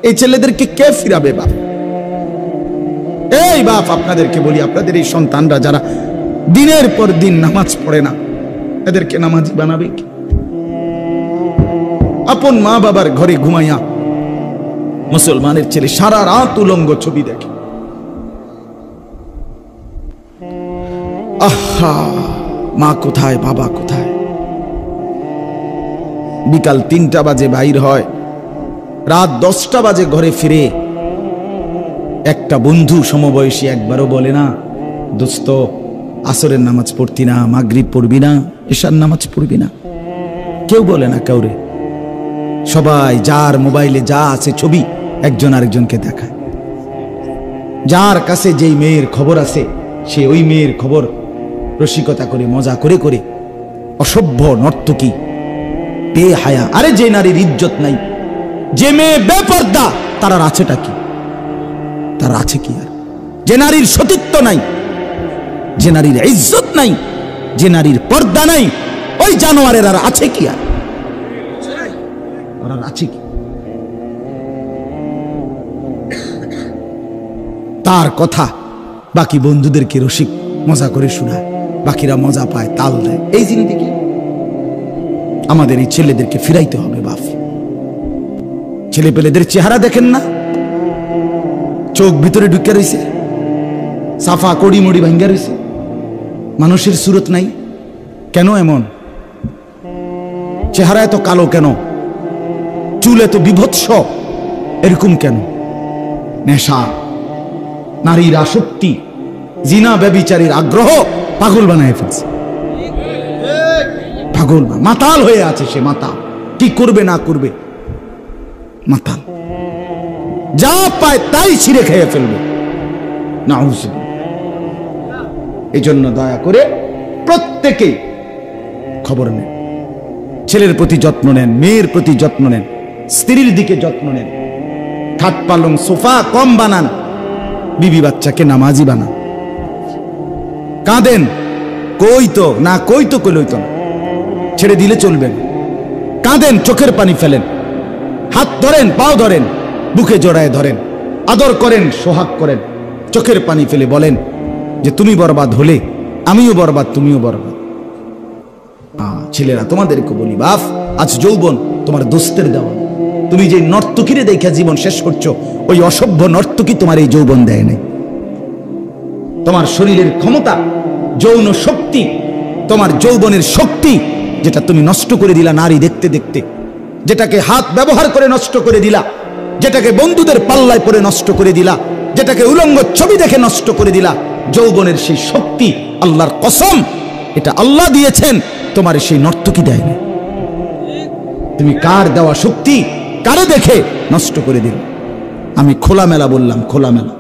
এই ছেলেদেরকে কে ফিরাবে বাপ? এই বাপ আপনাদেরকে বলি, আপনাদের এই সন্তানরা যারা দিনের পর দিন নামাজ পড়ে না, এদেরকে নামাজি বানাবে কি? আপন মা বাবার ঘরে ঘুমাইয়া মুসলমানের ছেলে সারা রাত উলঙ্গ ছবি দেখে। আহা, মা কোথায়, বাবা কোথায়? বিকাল 3টা বাজে বাইর হয়, রাত 10টা বাজে ঘরে ফিরে। একটা বন্ধু সমবয়সী একবারও বলে না, দোস্ত আসরের নামাজ পড়তি না, মাগরিব পড়বি না, এশার নামাজ পড়বি না? কেউ বলে না কাউরে। সবাই যার মোবাইলে যা আছে ছবি একজন আরেকজনকে দেখায়। যার কাছে যেই মেয়ের খবর আছে সে ওই মেয়ের খবর রসিকতা করে, মজা করে করে। অসভ্য, নর্তকী, বেহায়া। আরে যে নারীর ইজ্জত নাই, যে মেয়ে বেপর্দা, তার আর আছেটা কি? তার আছে কি আর? যে নারীর সতীত্ব নাই, যে নারীর ইজ্জত নাই, যে নারীর পর্দা নাই, ওই জানোয়ারের আর আছে কি? আর আর আছে কি? তার কথা বাকি বন্ধুদেরকে রসিক মজা করে শোনায়, বাকিরা মজা পায়, তাল দেয়। এই জিন্দেগি আমাদের এই ছেলেদেরকে ফিরাইতে হবে বাপ। ছেলে পেলেদের চেহারা দেখেন না, চোখ ভিতরে ঢুকে রয়েছে, সাফা কড়ি মুড়ি ভাঙ্গা রয়েছে, মানুষের সুরত নাই। কেন এমন? চেহারা এত কালো কেন? চুল এত বিভৎস এরকম কেন? নেশা, নারীর আসক্তি, জিনা ব্যভিচারীর আগ্রহ পাগল বানায় ফেলছে। পাগল, মাতাল হয়ে আছে সে। মাতাল, কি করবে না করবে মাতাল। যা পায় তাই ছিঁড়ে খেয়ে ফেলবে। নাউজুবিল্লাহ। এই জন্য দয়া করে প্রত্যেকেই খবর নেন, ছেলের প্রতি যত্ন নেন, মেয়ের প্রতি যত্ন নেন, স্ত্রীর দিকে যত্ন নেন। খাট পালং সোফা কম বানান, বিবি বাচ্চাকে নামাজি বানান। কাঁদেন, কইতো না, কইতো কইতো না, ছেড়ে দিলে চলবেন। কাঁদেন, চোখের পানি ফেলেন, হাত ধরেন, পাও ধরেন, বুকে জড়ায় ধরেন, আদর করেন, সোহাগ করেন, চোখের পানি ফেলে বলেন যে তুমি বরবাদ হলে আমিও বরবাদ, তুমিও বরবাদ। ছেলেরা তোমাদেরকে বলি বাপ, আজ যৌবন তোমার দোস্তের দেওয়া। তুমি যে নর্তকীরে দেখা জীবন শেষ করছো, ওই অসভ্য নর্তকী তোমার এই যৌবন দেয় নাই। তোমার শরীরের ক্ষমতা, যৌন শক্তি, তোমার যৌবনের শক্তি, যেটা তুমি নষ্ট করে দিলা নারী দেখতে দেখতে, যেটাকে হাত ব্যবহার করে নষ্ট করে দিলা, যেটাকে বন্ধুদের পাল্লায় পরে নষ্ট করে দিলা, যেটাকে উলঙ্গ ছবি দেখে নষ্ট করে দিলা, যৌবনের সেই শক্তি, আল্লাহর কসম এটা আল্লাহ দিয়েছেন, তোমার সেই নর্তকী দেয় না। তুমি কার দেওয়া শক্তি কারে দেখে নষ্ট করে দিল? আমি খোলামেলা বললাম, খোলামেলা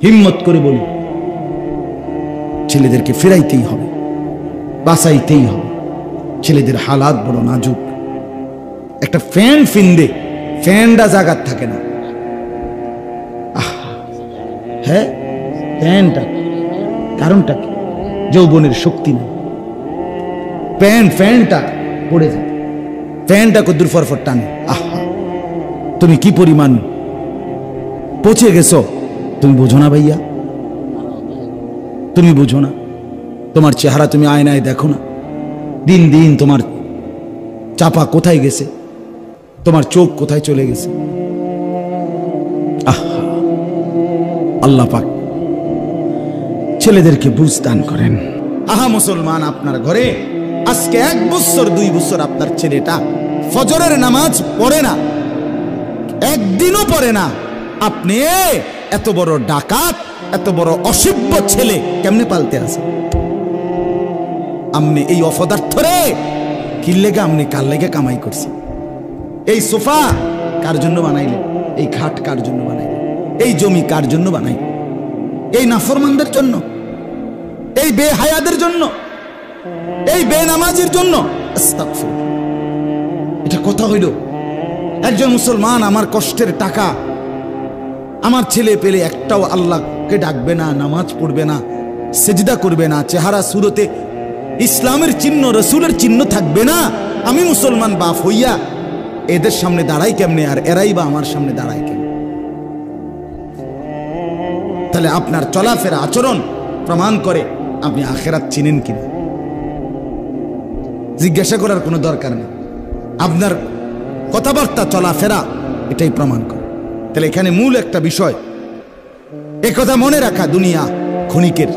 হিম্মত করে বলি, ছেলেদেরকে ফেরাইতেই হবে, বাঁচাইতেই হবে। ছেলেদের হালাত বড় নাজুক। একটা ফ্যান ফিন্দে ফ্যানটা জাগাত থাকে না। হ্যাঁ, ফ্যানটা কারণটা কি? যৌবনের শক্তি নেই। ফ্যানটা পড়ে যায়, ফ্যানটা কদ্দুর ফরফর টানে। আহা, তুমি কি পরিমাণ পচে গেছো তুমি বোঝো না ভাইয়া, তুমি বোঝো না। তোমার চেহারা তুমি আয়নায় দেখো না, দিন দিন তোমার চাপা কোথায় গেছে, তোমার চোখ কোথায় চলে গেছে। আহা, আল্লাহ পাক ছেলেদেরকে বুঝ দান করেন। আহা মুসলমান, আপনার ঘরে আজকে 1 বছর 2 বছর আপনার ছেলেটা ফজরের নামাজ পড়ে না, একদিনও পড়ে না, আপনি এত বড় ডাকাত, এত বড় অসভ্য ছেলে কেমনে পালতে আছে? আমনে এই অপদার্থরে কি লেগে, আমনে কার লেগে কামাই করছে? এই সোফা কার জন্য বানাইলে? এই খাট কার জন্য বানাইলে? এই জমি কার জন্য বানাই? এই নাফরমানদের জন্য, এই বেহায়াদের জন্য, এই বেনামাজির জন্য? আস্তাগফিরুল্লাহ। এটা কথা হইল? একজন মুসলমান আমার কষ্টের টাকা, আমার ছেলে পেলে একটাও আল্লাহকে ডাকবে না, নামাজ পড়বে না, সেজদা করবে না, চেহারা সুরতে ইসলামের চিহ্ন, রসুলের চিহ্ন থাকবে না, আমি মুসলমান বাপ হইয়া এদের সামনে দাঁড়াই কেমনে, আর এরাই বা আমার সামনে দাঁড়ায় কেমনে? তাহলে আপনার চলাফেরা আচরণ প্রমাণ করে আপনি আখিরাত চিনেন কিনা। জিজ্ঞাসা করার কোনো দরকার নেই, আপনার কথাবার্তা চলাফেরা এটাই প্রমাণ করে। তাহলে এখানে মূল একটা বিষয় একথা মনে রাখা, দুনিয়া ক্ষণিকের,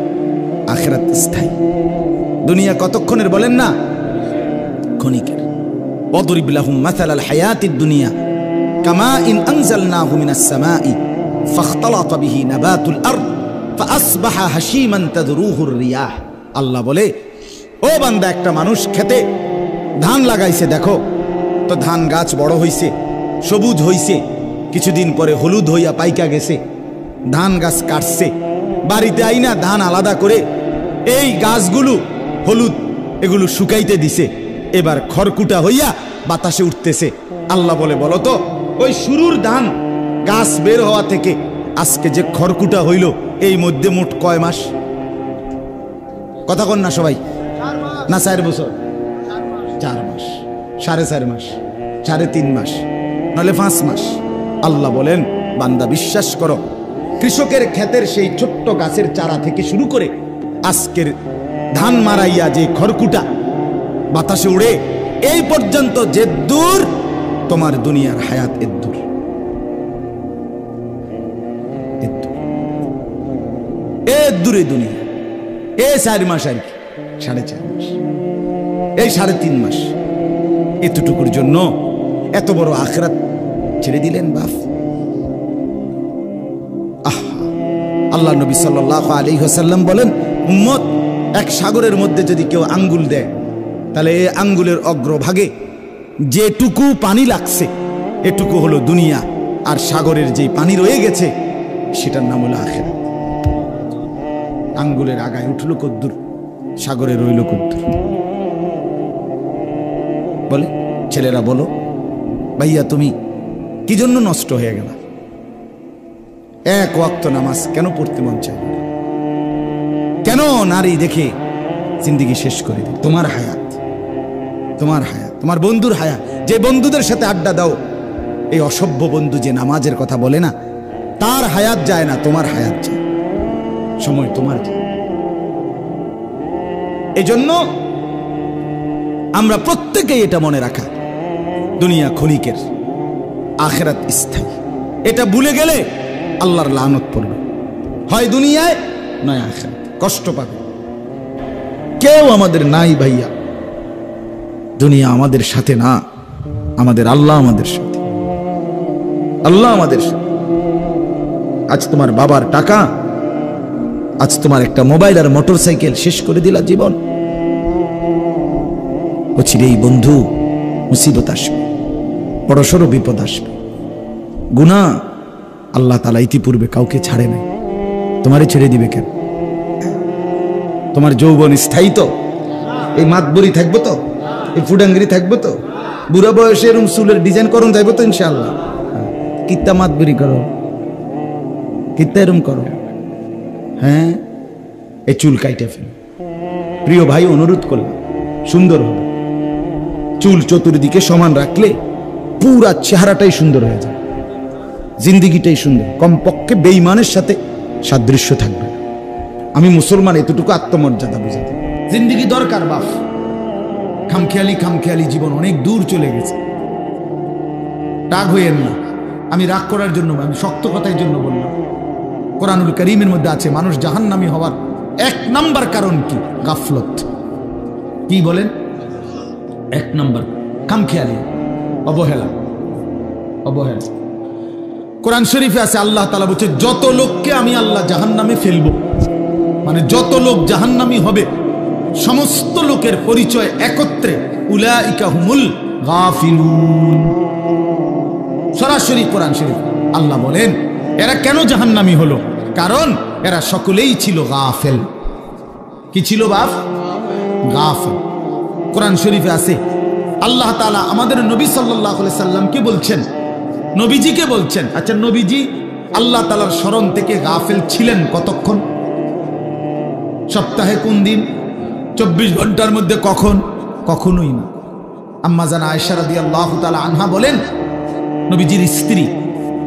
আখিরাত স্থায়ী। দুনিয়া কতক্ষণের বলেন না? ক্ষণিকের। ওয়াদরিব লাহুম মাসালাল হায়াতিদ দুনিয়া কামাইন আনজালনাহু মিনাস সামাই ফাখতালাতা বিহি নাবাতুল আরদ ফাআসবাহা হাশীমান তাদরুহুর রিয়াহ। আল্লাহ বলে, ও বান্দা, একটা মানুষ খেতে ধান লাগাইছে, দেখো তো ধান গাছ বড় হইছে, সবুজ হইছে, কিছুদিন পরে হলুদ হইয়া পাইকা গেছে। ধান গাছ কাটছে, বাড়িতে আইনা ধান আলাদা করে এই গাছগুলো হলুদ এগুলো শুকাইতে দিছে, এবার খড়কুটা হইয়া বাতাসে উঠতেছে। আল্লাহ বলে, বলো তো ওই শুরুর ধান গাছ বের হওয়া থেকে আজকে যে খড়কুটা হইল এই মধ্যে মোট কয় মাস? কথা কন না সবাই? না 4 বছর? 4 মাস, 4.5 মাস, 3.5 মাস, নাহলে 5 মাস। আল্লাহ বলেন, বান্দা বিশ্বাস করো, কৃষকের ক্ষেতের সেই ছোট্ট গাছের চারা থেকে শুরু করে আজকের ধান মারাইয়া যে খড়কুটা বাতাসে উড়ে এই পর্যন্ত যে দূর তোমার দুনিয়ার হায়াত এর দূর। এর দূরে দুনিয়া। এই 4 মাস আর কি, 4.5 মাস, এই 3.5 মাস, এতটুকুর জন্য এত বড় আখিরাত ছেড়ে দিলেন বাপ। আল্লাহ নবী সাল্লাল্লাহু আলাইহি ওয়াসাল্লাম বলেন, উম্মত, এক সাগরের মধ্যে যদি কেউ আঙ্গুল দেয়, তাহলে এই আঙ্গুলের অগ্রভাগে যেটুকু পানি লাগছে এটুকু হলো দুনিয়া, আর সাগরের যে পানি রয়ে গেছে সেটার নাম হলো আখিরাত। আঙ্গুলের আগায় উঠলো কদ্দুর, সাগরে রইল কদ্দুর। বলে ছেলেরা, বলো ভাইয়া, তুমি কি জন্য নষ্ট হয়ে গেল? এক ওয়াক্ত নামাজ কেন পড়তে মন চায়? কেন নারী দেখে জিন্দেগি শেষ করে দিল? তোমার হায়াত, তোমার হায়াত, তোমার বন্ধুর হায়াত। যে বন্ধুদের সাথে আড্ডা দাও, এই অসভ্য বন্ধু যে নামাজের কথা বলে না, তার হায়াত যায় না, তোমার হায়াত যায়, সময় তোমার যায়। এজন্য আমরা প্রত্যেকেই এটা মনে রাখা, দুনিয়া ক্ষণিকের, আখিরাত স্থায়ী। এটা ভুলে গেলে আল্লাহর লানত পড়বে, হয় দুনিয়ায় নয় আখিরাত, কষ্ট পাবে। কেউ আমাদের নাই ভাইয়া, দুনিয়া আমাদের সাথে না, আমাদের আল্লাহ আমাদের সাথে, আল্লাহ আমাদের সাথে। আজ তোমার বাবার টাকা, আজ তোমার একটা মোবাইল আর মোটরসাইকেল শেষ করে দিলা জীবন। বলছিল এই বন্ধু মুসিবত আসবে, বড়সড় বিপদ আসবে, গুনাহ আল্লাহ তাআলা ইতিপূর্বে কাউকে ছাড়ে নাই, তোমারে ছেড়ে দিবে কেন? তোমার যৌবন স্থায়ী তো? এই মাতবরি থাকবো তো? এই ফুডাঙ্গিরি থাকবো তো? বুড়া বয়সে এরম চুলের ডিজাইন করুন যাইবো তো ইনশাআল্লাহ? কিত্তা মাতবরি করো, কিত্তা এরম করো, হ্যাঁ? এই চুল কাইটে ফেল। প্রিয় ভাই, অনুরোধ করলাম, সুন্দর হবে। চুল চতুর্দিকে সমান রাখলে পুরা চেহারাটাই সুন্দর হয়ে যায়, জিন্দিগিটাই সুন্দর। কমপক্ষে বেঈমানের সাথে সাদৃশ্য থাকবে। আমি মুসলমান, এতটুকু আত্মমর্যাদা বুঝাতে। জিন্দিগি দরকার বাপ। খামখেয়ালি খামখেয়ালি জীবন অনেক দূর চলে গেছে। রাগ হইয়েন না, আমি রাগ করার জন্য, আমি শক্ত কথার জন্য বললাম। কোরআনুল কারীমের মধ্যে আছে মানুষ জাহান্নামী হওয়ার 1 নাম্বার কারণ কি? গাফলত। কি বলেন? 1 নাম্বার খামখেয়ালি, অবহেলা, অবহেলা। কোরআন শরীফে আছে, আল্লাহ তাআলা বলছে, যত লোককে আমি আল্লাহ জাহান্নামে ফেলবো, মানে যত লোক জাহান্নামী হবে, সমস্ত লোকের পরিচয় একত্রে, উলাইকা হুমুল গাফিলুন। সরাসরি কোরআন শরীফ আল্লাহ বলেন, এরা কেন জাহান্নামী হলো? কারণ এরা সকলেই ছিল গাফেল। কি ছিল বাপ? গাফেল। কোরআন শরীফে আছে, আল্লাহ তাআলা আমাদের নবী সাল্লাল্লাহু আলাইহি সাল্লামকে বলছেন, নবীজিকে বলছেন, আচ্ছা নবীজি আল্লাহ তাআলার স্মরণ থেকে গাফেল ছিলেন কতক্ষণ? সপ্তাহে কোন দিন? 24 ঘন্টার মধ্যে কখন? কখনোই না। আম্মা জান আয়েশা রাদিয়াল্লাহু তাআলা আনহা বলেন, নবীজির স্ত্রী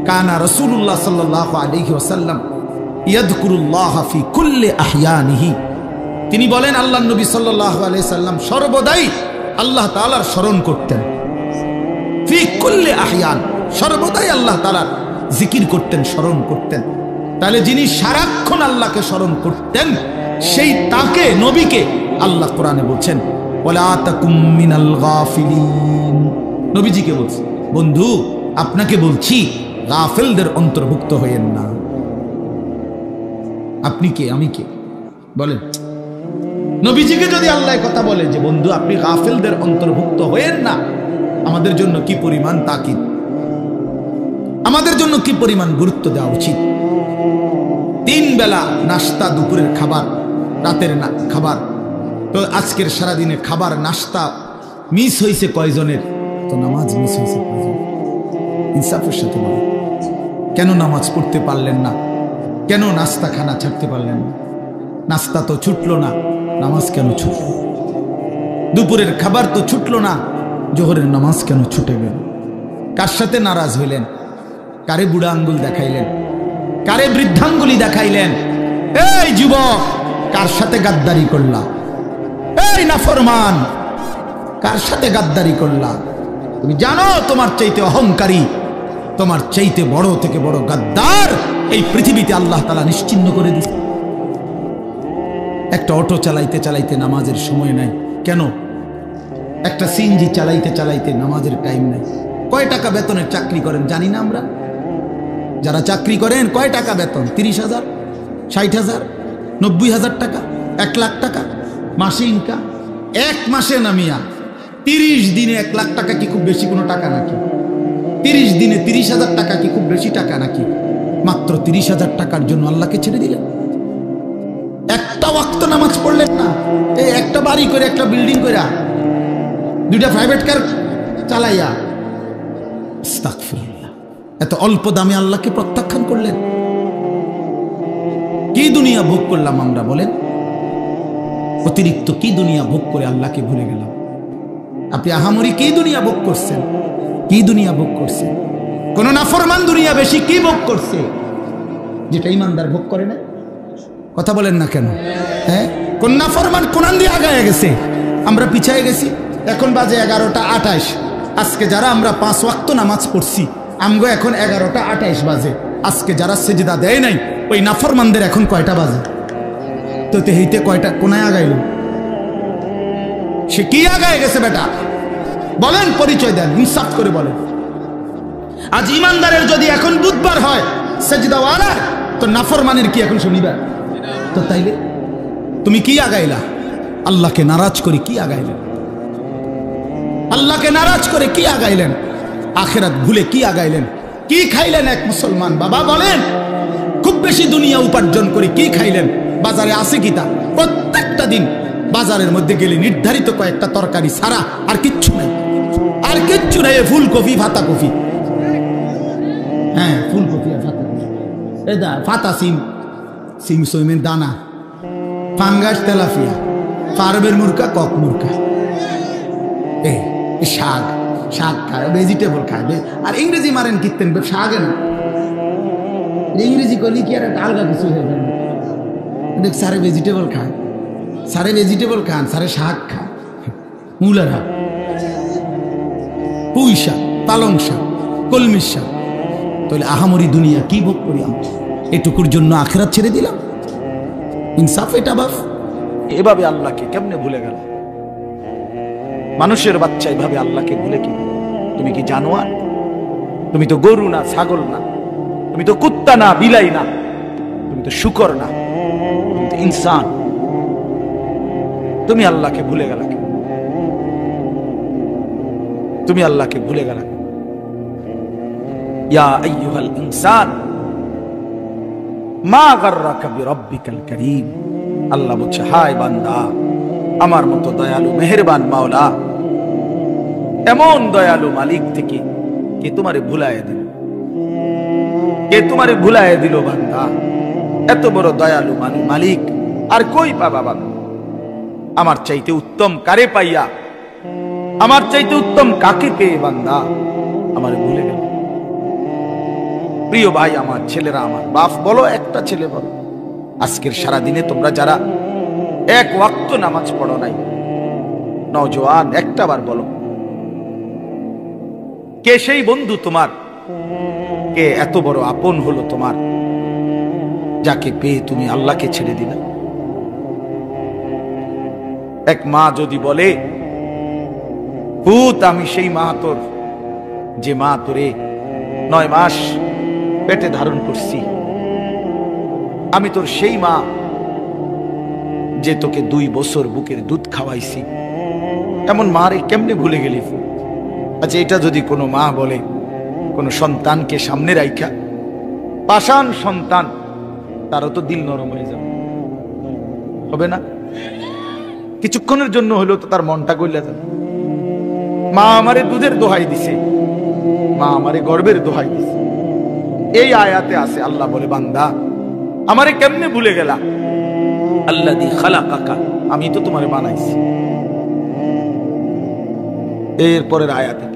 কানা রাসূলুল্লাহ সাল্লাল্লাহু আলাইহি ওয়াসাল্লাম ইয়াযকুরুল্লাহ ফি কুল্লি আহইয়ানিহি, তিনি বলেন আল্লাহর নবী সাল্লাল্লাহু আলাইহি সাল্লাম সর্বদাই আল্লাহ তাআলার স্মরণ করতেন। ফি কুল্লি আহইয়ান, সর্বদাই আল্লাহ তাআলার জিকির করতেন, স্মরণ করতেন। তাহলে যিনি সারাক্ষণ আল্লাহকে স্মরণ করতেন, সেই তাকে, নবীকে আল্লাহ কোরআনে বলছেন ওয়ালা তাকুম মিনাল গাফিলিন। নবীজিকে বলছেন, বন্ধু আপনাকে বলছি গাফেলদের অন্তর্ভুক্ত হয়েন না। আপনি কে, আমি কে বলেন? নবীজিকে যদি আল্লাহ কথা বলে যে বন্ধু আপনি গাফেলদের অন্তর্ভুক্ত হয়েন না, আমাদের জন্য কি পরিমাণ তাকিদ, আমাদের জন্য কি পরিমাণ গুরুত্ব দেওয়া উচিত। 3 বেলা নাস্তা, দুপুরের খাবার, রাতের খাবার, তো আজকের সারাদিনের খাবার নাস্তা মিস হয়েছে কয়জনের? তো নামাজ মিস হয়েছে কয়জন? ইনসাফের সাথে বলেন, কেন নামাজ পড়তে পারলেন না? কেন নাস্তা খানা ছাড়তে পারলেন না? নাস্তা তো ছুটলো না, নামাজ কেন ছুটল? দুপুরের খাবার তো ছুটলো না, জোহরের নামাজ কেন ছুটে গেল? কার সাথে নারাজ হইলেন? কারে বুড়া আঙ্গুল দেখাইলেন? কারে বৃদ্ধাঙ্গুলি দেখাইলেন? এই যুবক, কার সাথে গাদ্দারি করলা? এই নাফরমান, কার সাথে গাদ্দারি করলা? তুমি জানো তোমার চাইতে অহংকারী, তোমার চাইতে বড় থেকে বড় গাদ্দার এই পৃথিবীতে আল্লাহ তাআলা নিশ্চিহ্ন করে দিয়েছে। একটা অটো চালাইতে চালাইতে নামাজের সময় নাই কেন? একটা সিএনজি চালাইতে চালাইতে নামাজের টাইম নাই। কয় টাকা বেতনের চাকরি করেন জানি না আমরা? যারা চাকরি করেন কয় টাকা বেতন? 30,000, 60,000, 90,000 টাকা, 1 লাখ টাকা মাসে ইনকাম। এক মাসে নামিয়া 30 দিনে 1 লাখ টাকা কি খুব বেশি কোনো টাকা নাকি? 30 দিনে 30,000 টাকা কি খুব বেশি টাকা নাকি? মাত্র 30,000 টাকার জন্য আল্লাহকে ছেড়ে দিলেন। একটা ওয়াক্ত নামাজ পড়লেন না, এই একটা বাড়ি করে, একটা বিল্ডিং করে, 2টা প্রাইভেট কার চালাইয়া, আস্তাগফিরুল্লাহ, এত অল্প দামে আল্লাহকে প্রত্যাখ্যান করলেন। কি দুনিয়া ভোগ করলাম আমরা বলেন? অতিরিক্ত কি দুনিয়া ভোগ করে আল্লাহকে ভুলে গেলাম? আপনি আহামরি কি দুনিয়া ভোগ করছেন? কি দুনিয়া ভোগ করছেন? কোন নাফরমান দুনিয়া বেশি কি ভোগ করছে যেটা ইমানদার ভোগ করে না? কথা বলেন না কেন? হ্যাঁ, কোন নাফরমান কোরআন দিয়ে আগায় গেছে, আমরা পিছায় গেছি। এখন বাজে 11টা 28। আজকে যারা আমরা 5 ওয়াক্ত নামাজ পড়ছি, আমগো এখন 11টা 28 বাজে। আজকে যারা সেজদা দেয় নাই, ওই নাফরমানদের এখন কয়টা বাজে? তো তেহিতে কয়টা কোনায় আগাইল? সে কি আগায় গেছে বেটা? বলেন, পরিচয় দেন, ইনসাফ করে বলেন। আজ ইমানদারের যদি এখন বুধবার হয় সেজদাওয়ালা, তো নাফরমানের কি এখন শনিবার? তো তাইলে তুমি কি আগাইলা? আল্লাহকে নারাজ করে কি আগাইলেন? আল্লাহকে নারাজ করে কি আগাইলেন? আখিরাত ভুলে কি আগাইলেন? কি খাইলেন এক মুসলমান বাবা বলেন? খুব বেশি দুনিয়া উপার্জন করে কি খাইলেন? বাজারে আছে কি তা? প্রত্যেকটা দিন বাজারের মধ্যে গেলে নির্ধারিত কয়েকটা তরকারি ছাড়া আর কিচ্ছু নাই, আর কিচ্ছু নাই। ফুলকপি, ফাতা কপি, হ্যাঁ ফুলকপি আর ফাতা কপি, এটা ফাতা সিম, সিম সইমের দানা, ফাঙ্গাস, তেলাফিয়া, ফার্মের মুরগা, কক মুরগা, এই শাক, শাক খায়, ভেজিটেবল খায়। আর ইংরেজি মারেন কিনতেন শাকে না, ইংরেজি করলে কি আর একটা আলগা কিছু হয়ে যাবে। দেখ সারে ভেজিটেবল খায়, সারে ভেজিটেবল খান, সারে শাক খায়, মূলার শাক, পুঁই শাক, পালং শাক, কলমির শাক। তাহলে আহামরি দুনিয়া কি ভোগ করি আমরা? এটুকুর জন্য আখিরাত ছেড়ে দিলাম। ইনসাফ এটা বাপ। এভাবে আল্লাহকে কেমনে ভুলে গেল? মানুষের বাচ্চা এভাবে আল্লাহকে ভুলে কি? তুমি কি জানোয়ার? তুমি তো গরু না, ছাগল না, তুমি তো কুত্তা না, বিলাই না, তুমি তো শুকর না, তুমি তো ইনসান। তুমি আল্লাহকে ভুলে গেল কেন? তুমি আল্লাহকে ভুলে গেল কেন? ইয়া আইয়ুহাল ইনসান মা গাররাকা বিরাব্বিকাল কারীম। আল্লাহ বলছে, হায় বান্দা, আমার মতো দয়ালু মেহেরবান মাওলা, এমন দয়ালু মালিক থেকে কে তোমারে ভুলাইয়া দিল? কে তোমারে ভুলাইয়া দিল বান্দা? এত বড় দয়ালু মালিক আর কই পাবা বান্দা? আমার চাইতে উত্তম কারে পাইয়া আমার চাইতে উত্তম কাকে পেয়ে বান্দা আমার ভুলে গেল? প্রিয় ভাই আমার, ছেলেরা আমার, বাপ বলো, একটা ছেলে বলো, আজকের সারা দিনে তোমরা যারা এক ওয়াক্ত নামাজ পড়ো নাই, নওজোয়ান, একটা বার বলো, কে সেই বন্ধু তোমার, কে এত বড় আপন হলো তোমার, যাকে পেয়ে তুমি আল্লাহকে ছেড়ে দিলে? এক মা যদি বলে, পুত আমি সেই মা তোর, যে মা তোরে 9 মাস পেটে ধারণ করছি, আমি তোর সেই মা যে তোকে 2 বছর বুকের দুধ খাওয়াইছি, এমন মারে কেমনে ভুলে গেলি? আচ্ছা, এটা যদি কোনো মা বলে কোনো সন্তানকে সামনে রাইখা, পাষাণ সন্তান, তারও তো দিল নরম হয়ে যাবে, হবে না? কিছুক্ষণের জন্য হলেও তো তার মনটা গইলা যাবে। মা আমারে দুধের দোহাই দিছে, মা আমারে গর্বের দোহাই দিছে। এই আয়াতে আছে, আল্লাহ বলে, বান্দা আমারে কেমনে ভুলে গেলা? আল্লাযী খালাকাকা, আমি তো তোমারে বানাইছি। এরপরের আয়াতে,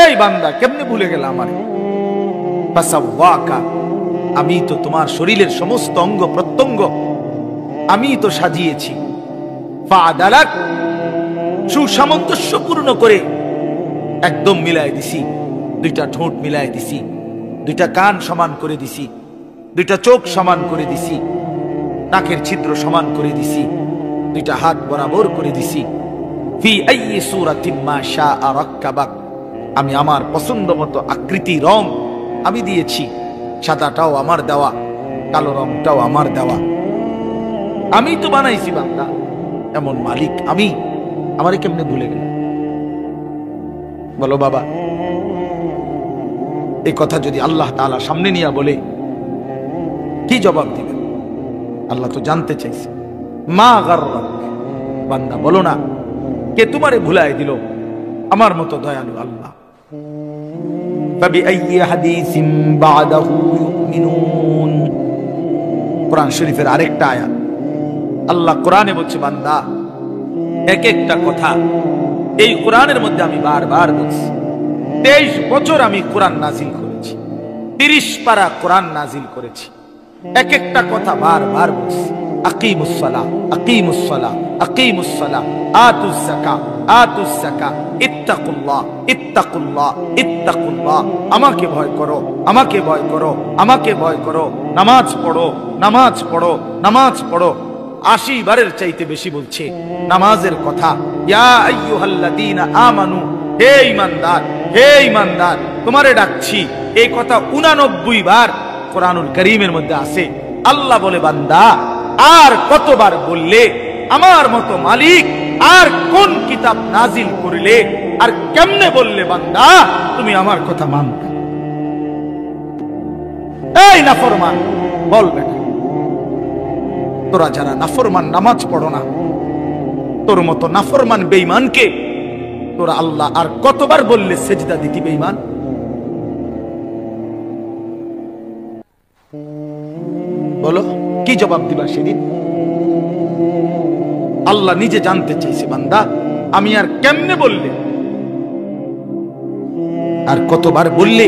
এই বান্দা কেমনে ভুলে গেলা আমারে? ফাসাওয়াকা, আমি তো তোমার শরীরের সমস্ত অঙ্গ প্রত্যঙ্গ আমি তো সাজিয়েছি। ফাআদালাক, সুসামঞ্জস্যপূর্ণ করে একদম মিলাই দিছি, 2টা ঠোঁট মিলাই দিছি, 2টা কান সমান করে দিছি, 2টা চোখ সমান করে দিছি, নাকের ছিদ্র সমান করে দিছি, 2টা হাত বরাবর করে দিছি। ফি আইয়ি সূরাতিন মা শাআ রাক্কাবাক, আমি আমার পছন্দ মতো আকৃতি রং আমি দিয়েছি, সাদাটাও আমার দেওয়া, কালো রংটাও আমার দেওয়া, আমি তো বানাইছি বান্দা। এমন মালিক আমি, আমারে কেমনে ভুলে গেল? বলো বাবা, এই কথা যদি আল্লাহ তাআলা সামনে নিয়ে বলে, কি জবাব দিবেন? আল্লাহ তো জানতে চাইছে। মা গাররাক, বান্দা বলো না, কে তোমারে ভুলাই দিল? আমার মতো দয়ালু আল্লাহ। ফাবিআইয়ি হাদিসিন বাদাহু ইউমিনুন, কোরআন শরীফের আরেকটা আয়াত, আল্লাহ কোরআনে বলছে, বান্দা এক একটা কথা এই কোরআনের মধ্যে আমি বারবার বলছি। 23 বছর আমি কোরআন নাজিল করেছি, 30 পারা কোরআন নাজিল করেছি, এক একটা কথা বারবার বলছি। আকিমুস সালাহ, আকিমুস সালাহ, আকিমুস সালাহ, আতুজ যাকাত, আতুজ যাকাত, ইত্তাকুল্লাহ, ইত্তাকুল্লাহ, ইত্তাকুল্লাহ, আমাকে ভয় করো, আমাকে ভয় করো, আমাকে ভয় করো, নামাজ পড়ো, নামাজ পড়ো, নামাজ পড়ো। 80 বারের চাইতে বেশি বলছে নামাজের কথা। ইয়া আইয়ুহাল্লাযীনা আমানু, হে ঈমানদার, হে ঈমানদার, তোমারে ডাকছি। এই কথা 89 বার কোরআনুল কারীমের মধ্যে আছে। আল্লাহ বলে, বান্দা আর কতবার বললে আমার মতো মালিক আর কোন কিতাব নাজিল করিলে আর কেমনে বললে বান্দা তুমি আমার কথা মানতে? এই নাফরমান, বল বেটা, তোরা যারা নাফরমান নামাজ পড়ো না, তোর মতো নাফরমান বেঈমানকে তোরা আল্লাহ আর কতবার বললে সেজদা দিতি বেঈমান? বলো, কি জবাব দিবা সেদিন? আল্লাহ নিজে জানতে চাইছে, বান্দা আমি আর কেমনে বললে, আর কতবার বললে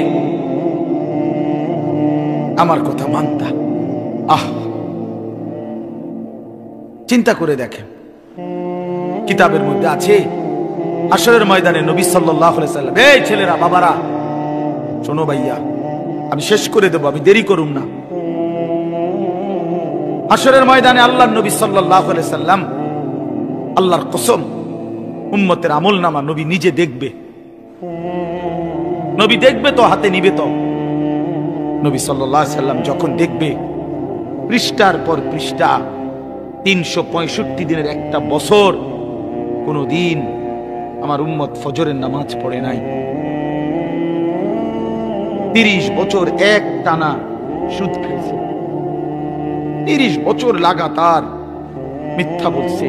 আমার কথা মানতা? আহ, চিন্তা করে দেখেন, কিতাবের মধ্যে আছে হাশরের ময়দানে নবী সাল্লাল্লাহু আলাইহি সাল্লাম, এই ছেলেরা, বাবারা শোনো, ভাইয়া আমি শেষ করে দেব, আমি দেরি করুম না। হাশরের ময়দানে আল্লাহর নবী সাল্লাল্লাহু আলাইহি সাল্লাম, আল্লাহর কসম, উম্মতের আমলনামা নবী নিজে দেখবে। নবী দেখবে তো, হাতে নিবে তো। নবী সাল্লাল্লাহু আলাইহি সাল্লাম যখন দেখবে, পৃষ্ঠার পর পৃষ্ঠা, 365 দিনের একটা বছর কোন দিন আমার উম্মত ফজরের নামাজ পড়ে নাই। 30 বছর এক টানা সুদ খেয়েছে, 30 বছর লাগাতার মিথ্যা বলছে,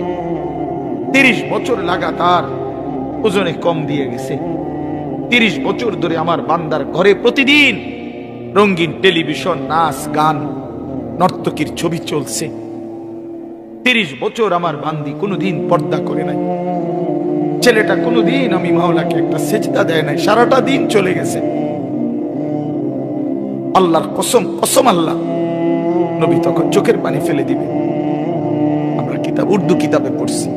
30 বছর লাগাতার ওজনে কম দিয়ে গেছে, 30 বছর ধরে আমার বান্দার ঘরে প্রতিদিন রঙিন টেলিভিশন, নাচ গান, নর্তকীর ছবি চলছে। 30 বছর আমার বান্দি কোনোদিন পর্দা করে নাই, ছেলেটা কোনোদিন আমি মাওলাকে একটা সেজদা দেয় নাই, সারাটা দিন চলে গেছে। আল্লাহর কসম, কসম আল্লাহ, নবী তখন চোখের পানি ফেলে দিবে। আমরা কিতাব, উর্দু কিতাবে পড়ছি,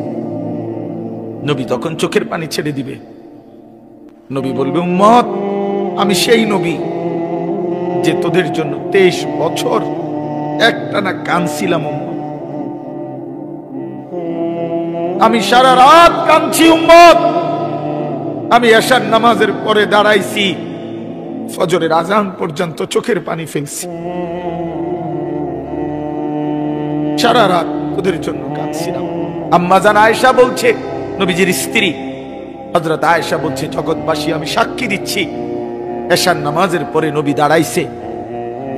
নবী তখন চোখের পানি ছেড়ে দিবে। নবী বলবে, উম্মত, আমি সেই নবী যে তোদের জন্য 23 বছর একটানা কাঁদছিলাম। আমি সারা রাত কাঁদছি উম্মত। আমি এশার নামাজের পরে দাঁড়াইছি, ফজরের আজান পর্যন্ত চোখের পানি ফেলছি। সারা রাত তোদের জন্য কাঁদছিলাম। আম্মা জান আয়েশা বলছে, নবীজির স্ত্রী হযরত আয়েশা বলছে, জগৎবাসী আমি সাক্ষী দিচ্ছি, এশার নামাজের পরে নবী দাঁড়াইছে,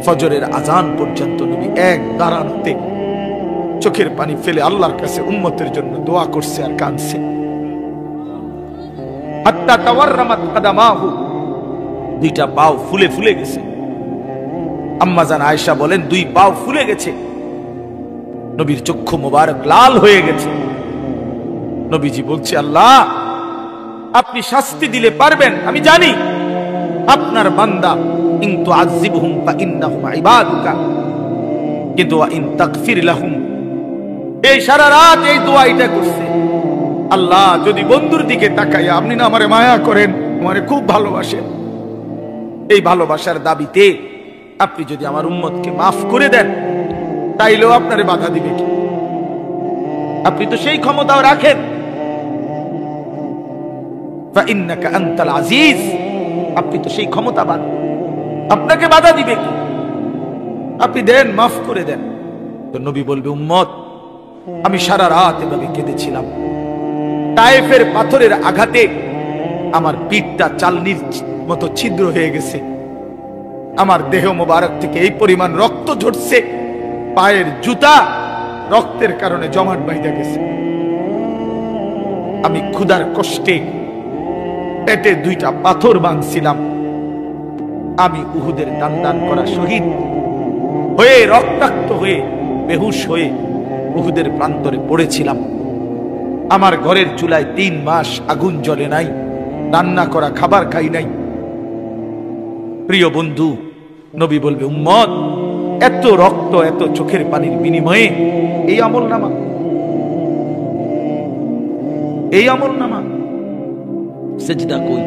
ফজরের আজান পর্যন্ত নবী এক দাঁড়ানোতে চোখের পানি ফেলে আল্লাহর কাছে উম্মতের জন্য দোয়া করছে আর কাঁদছে। হাত্তা তাওয়াররামাত কাদামাহু, দুইটা পাও ফুলে ফুলে গেছে। আম্মা জান আয়েশা বলেন, দুই পাও ফুলে গেছে, নবীর চক্ষু মোবারক লাল হয়ে গেছে। নবীজি বলছে, আল্লাহ আপনি শাস্তি দিলে পারবেন, আমি জানি আপনার বান্দা, ইন তুআযিবহুম ফাইন্নাহুম ইবাদুকা, কিন্তু ওয়া ইন তাগফির লাহুম। এই সারা রাত এই দোয়া এটা করছে, আল্লাহ যদি বন্ধুর দিকে তাকাইয়া আপনি না আমারে মায়া করেন, আমারে খুব ভালোবাসেন, এই ভালোবাসার দাবিতে আপনি যদি আমার উম্মতকে মাফ করে দেন, তাইলেও আপনারে বাধা দিবে কি? আপনি তো সেই ক্ষমতাও রাখেন। ফাইন্নাকা আনতাল আজিজ, আপনি তো সেই ক্ষমতাবান, আপনাকে বাধা দিবে কি? আপনি দেন, মাফ করে দেন। তো নবী বলবে, উম্মত, আমি সারা রাত এভাবে কেঁদেছিলাম। তায়েফের পাথরের আঘাতে আমার পিঠটা চালনির মতো ছিদ্র হয়ে গেছে, আমার দেহ মোবারক থেকে এই পরিমাণ রক্ত ঝরছে, পায়ের জুতা রক্তের কারণে জমাট বাইধা গেছে। আমি ক্ষুধার কষ্টে পেটে দুইটা পাথর বাঁধছিলাম। আমি উহুদের দান দান করা শহীদ হয়ে, রক্তাক্ত হয়ে, বেহুশ হয়ে উহুদের প্রান্তরে পড়েছিলাম। আমার ঘরের চুলায় 3 মাস আগুন জ্বলে নাই, রান্না করা খাবার খাই নাই। প্রিয় বন্ধু, নবী বলবে, উম্মত, এত রক্ত, এত চোখের পানির বিনিময়ে এই আমলনামা, এই আমলনামা, সেজদা কই,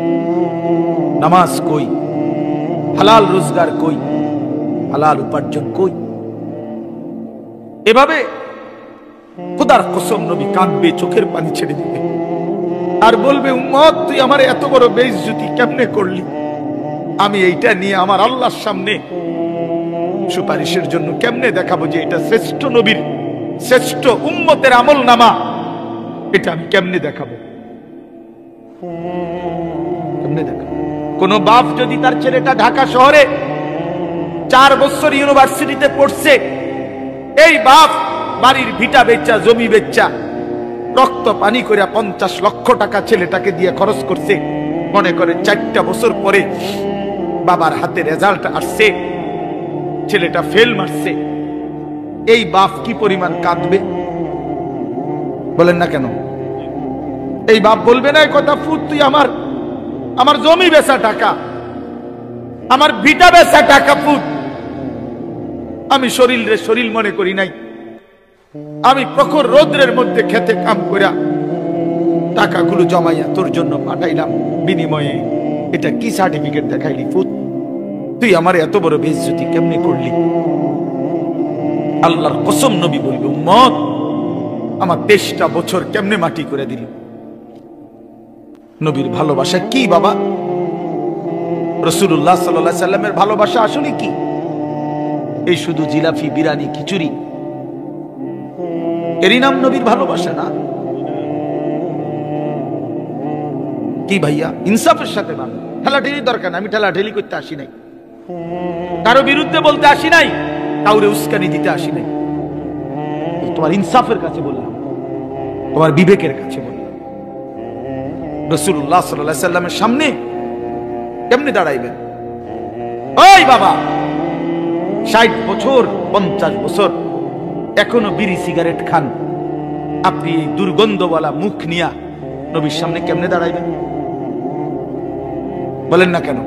নামাজ কই, হালাল রোজগার কই, হালাল উপার্জন কই? এভাবে খোদার কসম নবী কাঁদবে, চোখের পানি ছেড়ে দিবে আর বলবে, উম্মত, তুই আমার এত বড় বেইজ্জতি কেমনে করলি? আমি এইটা নিয়ে আমার আল্লাহর সামনে সুপারিশের জন্য কেমনে দেখাবো যে এটা শ্রেষ্ঠ নবীর, শ্রেষ্ঠ উম্মতের আমলনামা? এটা আমি কেমনে দেখাবো? কেমনে দেখাবো? কোন বাপ যদি তার ছেলেটা ঢাকা শহরে 4 বছর ইউনিভার্সিটিতে পড়ছে, এই বাপ বাড়ির ভিটা বেচা, জমি বেচা, রক্ত পানি করে 50 লক্ষ টাকা ছেলেটাকে দিয়ে খরচ করছে, মনে করে 4টা বছর পরে বাবার হাতে রেজাল্ট আসছে, ছেলেটা ফেল মারছে, এই বাপ কি পরিমাণ কাঁদবে? বলেন না কেন? এই বাপ বলবে না এই কথা, ফুট তুই আমার জমি বেচা টাকা, আমার ভিটা বেচা টাকা, ফুট আমি শরীর মনে করি নাই, আমি প্রখর রৌদ্রের মধ্যে খেতে কাম কইরা টাকাগুলো জমাইয়া তোর জন্য পাঠাইলাম, বিনিময়ে এটা কি সার্টিফিকেট দেখাইলি? ফুট তুই আমার এত বড় বেইজ্জতি কেমনে করলি? আল্লাহর কসম নবী বলবে, উম্মত, আমার 23টা বছর কেমনে মাটি করে দিল? নবীর ভালোবাসা কি বাবা? রাসূলুল্লাহ সাল্লাল্লাহু আলাইহি সাল্লামের ভালোবাসা আসলে কি? এই শুধু জিলাপি, বিরিয়ানি, খিচুড়ি এরই নাম নবীর ভালোবাসা না? কি ভাইয়া, ইনসাফের সাথে না, ঠেলাঠেলির দরকার না। আমি ঠেলাঠেলি করতে আসি নাই, কারো বিরুদ্ধে বলতে আসি নাই, কাউরে উস্কানি দিতে আসি নাই। তোমার ইনসাফের কাছে বললাম, তোমার বিবেকের কাছে বললাম। রাসূলুল্লাহ সাল্লাল্লাহু আলাইহি সাল্লামের সামনে কেমনে দাঁড়াইবেন? ওই বাবা, 60 বছর, 50 বছর এখনো বিড়ি সিগারেট খান, আপনি এই দুর্গন্ধওয়ালা মুখ নিয়া নবীর সামনে কেমনে দাঁড়াইবেন বলেন না কেন?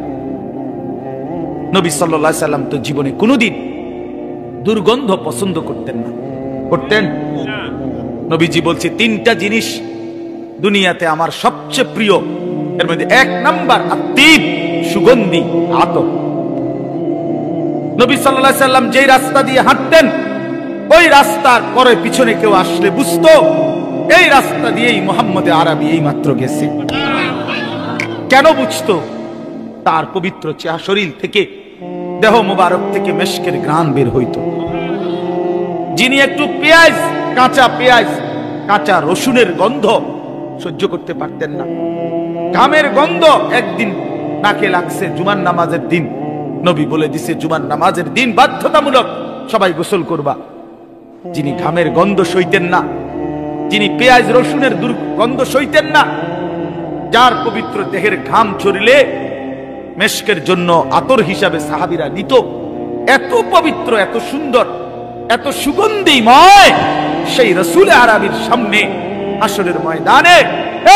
নবী সাল্লাল্লাহু আলাইহি সাল্লাম তো জীবনে কোনোদিন দুর্গন্ধ পছন্দ করতেন না। করতেন? নবীজি বলছে তিনটা জিনিস দুনিয়াতে আমার সবচেয়ে প্রিয়, এর মধ্যে এক নাম্বার আত্মীব, সুগন্ধি আতর। নবী সাল্লাল্লাহু আলাইহি সাল্লাম যেই রাস্তা দিয়ে হাঁটতেন, ওই রাস্তার পরে পিছনে কেউ আসলে বুঝতো এই রাস্তা দিয়েই মুহাম্মদ আরবি এই মাত্র গেছে। কেন বুঝতো? তার পবিত্র চেহারা শরীর থেকে, দেহ মুবারক থেকে মেশকের ঘ্রাণ বের হইতো। যিনি একটু পেঁয়াজ, কাঁচা পেঁয়াজ, কাঁচা রসুনের গন্ধ সহ্য করতে পারতেন না, ঘামের গন্ধ একদিন নাকে লাগছে জুমার নামাজের দিন, নবী বলে দিছে জুমার নামাজের দিন বাধ্যতামূলক সবাই গোসল করবা। যিনি ঘামের গন্ধ সইতেন না, যিনি পেঁয়াজ রসুনের দুর্গন্ধ সইতেন না, যার পবিত্র দেহের ঘাম ছড়িলে মেশকের জন্য আতর হিসাবে সাহাবীরা নিত, এত পবিত্র, এত সুন্দর, এত সুগন্ধিময় সেই রাসূল আরবির সামনে হাসরের ময়দানে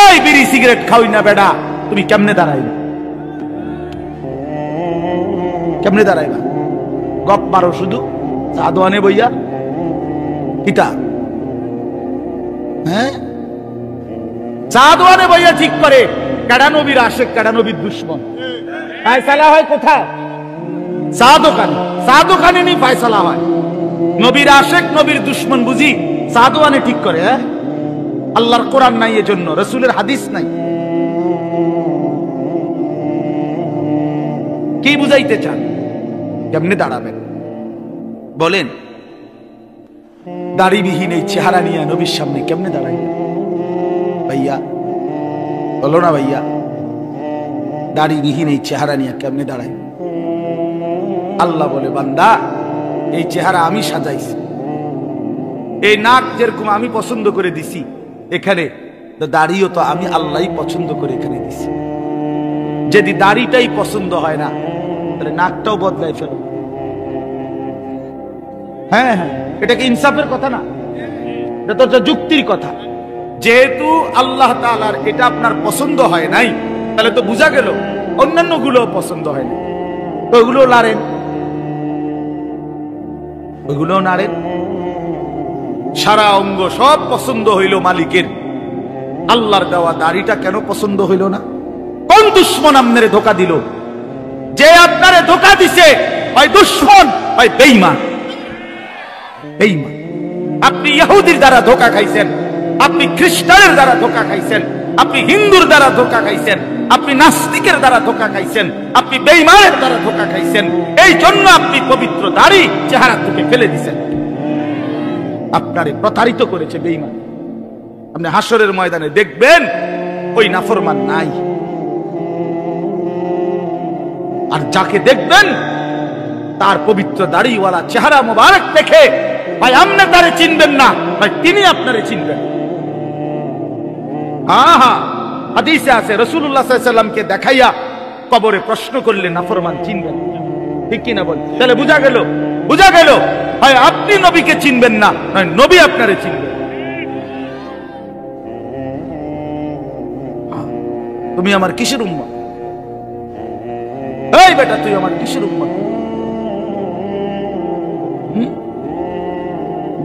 এই বিড়ি সিগারেট খাওই না বেডা, তুমি কেমনে দাঁড়াইবে? কেমনে দাঁড়াইবা? গপ মারো শুধু সাদওয়ানে বইয়া কিতা, হ্যাঁ সাদওয়ানে বইয়া ঠিক করে কাডা নবীর আশিক, কাডা নবীর দুশমন। ফায়সালা হয় কোথায়? সাদওয়ানে। সাদওয়ানে নি ফায়সালা হয়। নবীর আশিক নবীর দুশমন বুঝি সাদওয়ানে ঠিক করে? হ্যাঁ, আল্লাহর কোরআন নাই, এজন্য রাসূলের হাদিস নাই। কি বুঝাইতে চান? কেমনে দাঁড়াবেন বলেন? দাড়িবিহীন এই চেহারা নিয়ে নবীর সামনে কেমনে দাঁড়াইবেন ভাইয়া? বলো না ভাইয়া, দাড়িবিহীন এই চেহারা নিয়ে কেমনে দাঁড়াই? আল্লাহ বলে বান্দা এই চেহারা আমি সাজাইছি, এই নাক যেরকম আমি পছন্দ করে দিছি, এখানে দাড়িও তো আমি আল্লাহই পছন্দ করে এখানে দিছি। যদি দাড়িটাই পছন্দ হয় না, তাহলে নাকটাও বদলাই ফেলো। হ্যাঁ হ্যাঁ, এটা কি ইনসাফের কথা না? এটা তো যুক্তির কথা। যেহেতু আল্লাহ তাআলার এটা আপনার পছন্দ হয় নাই, তাহলে তো বোঝা গেল অন্যান্য গুলো পছন্দ হয় না, তো ওগুলো নাড়েন, ওইগুলো নাড়েন। সারা অঙ্গ সব পছন্দ হইল মালিকের, আল্লাহর দেওয়া দাড়িটা কেন পছন্দ হইল না? কোন দুশমন আপনারে ধোকা দিল? যে আপনারে ধোকা দিছে হয় দুশমন হয় বেঈমান। বেঈমান। আপনি ইহুদির দ্বারা ধোকা খাইছেন, আপনি খ্রিস্টানের দ্বারা ধোকা খাইছেন, আপনি হিন্দুর দ্বারা ধোকা খাইছেন, আপনি নাস্তিকের দ্বারা ধোকা খাইছেন, আপনি বেঈমানের দ্বারা ধোকা খাইছেন। এই জন্য আপনি পবিত্র দাড়ি চেহারা থেকে ফেলে দিয়েছেন, আপনারে প্রতারিত করেছে বেঈমান। আপনি হাসরের ময়দানে দেখবেন ওই নাফরমান নাই, আর যাকে দেখবেন তার পবিত্র দাড়িওয়ালা চেহারা মোবারক দেখে ভাই আপনি তারে চিনবেন না, ভাই তিনি আপনারে চিনবেন। হ্যাঁ হ্যাঁ, হাদিসে আছে রাসূলুল্লাহ সাল্লাল্লাহু আলাইহি ওয়াসাল্লামকে দেখাইয়া কবরে প্রশ্ন করলে নাফরমান চিনবেন, ঠিক কি না বল? তাহলে বোঝা গেল, বোঝা গেল ভাই আপনি নবীকে চিনবেন না, নয় নবী আপনারে চিনবেন। তুমি আমার কিসের উম্মত? এই বেটা তুই আমার কিসের উম্মত?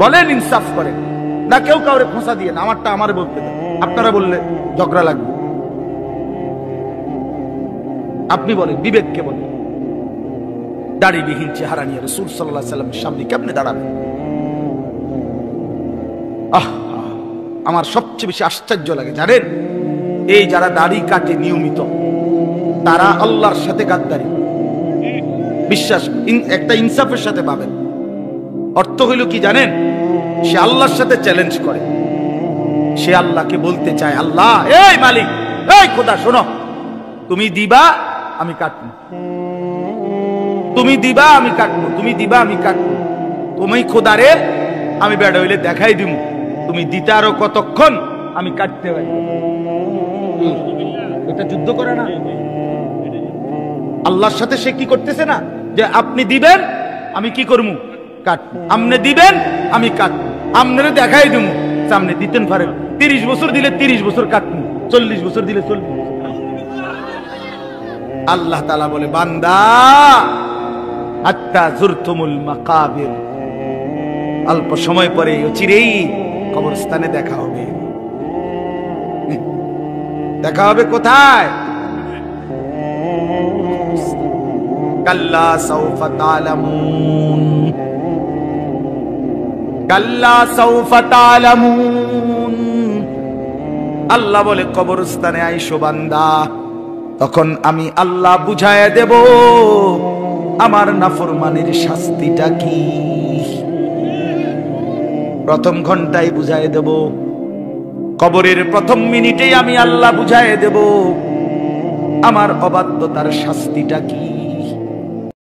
বলেন, ইনসাফ করেন না, কেউ কাউরে খোঁচা দিয়ে না, আমারটা আমার বলতে দেন। আপনারা বললে ঝগড়া লাগবে। আপনি বলেন, বিবেককে বলেন, দাড়িবিহীন চেহারা নিয়ে রাসূল সাল্লাল্লাহু আলাইহি ওয়াসাল্লামের সামনে কেমনে দাঁড়াবেন? আমার সবচেয়ে বেশি আশ্চর্য লাগে জানেন, এই যারা দাড়ি কাটে নিয়মিত, তারা আল্লাহর সাথে গাদ্দারি। বিশ্বাস, একটা ইনসাফের সাথে পাবেন। অর্থ হইল কি জানেন? সে আল্লাহর সাথে চ্যালেঞ্জ করে, সে আল্লাহকে বলতে চায়, আল্লাহ এই মালিক, এই খোদা শোনো, তুমি দিবা আমি কাটবো, তুমি দিবা আমি কাটবো, তুমি দিবা আমি কাটবো, তুমি খোদারে আমি বেড়া হইলে দেখাই দিব, তুমি দিতে আরো কতক্ষণ আমি কাটতে পারি। এটা যুদ্ধ করে না? আল্লাহর সাথে সে কি করতেছে না, যে আপনি দিবেন আমি কি করবো, কাটবো, আপনি দিবেন আমি কাটবো, আপনারে দেখাই দিব, সামনে দিতেন পারেন 30 বছর দিলে 30 বছর কাটবো, 40 বছর দিলে 40 বছর। আল্লাহ তাআলা বলে বান্দা হাত্তা জুরতুমুল মাকাবির, অল্প সময় পরে চিরেই কবরস্থানে দেখা হবে। দেখা হবে কোথায়? কাল্লা সাউফা তা'লামুন, কাল্লা সাউফা তা'লামুন। আল্লাহ বলে কবরস্থানে আইসো বান্দা, তখন আমি আল্লাহ বুঝায় দেব আমার নাফরমানের শাস্তিটা কি। প্রথম ঘন্টায় বুঝায় দেব, কবরের প্রথম মিনিটেই আমি আল্লাহ বুঝায় দেব আমার অবাধ্যতার শাস্তিটা কি।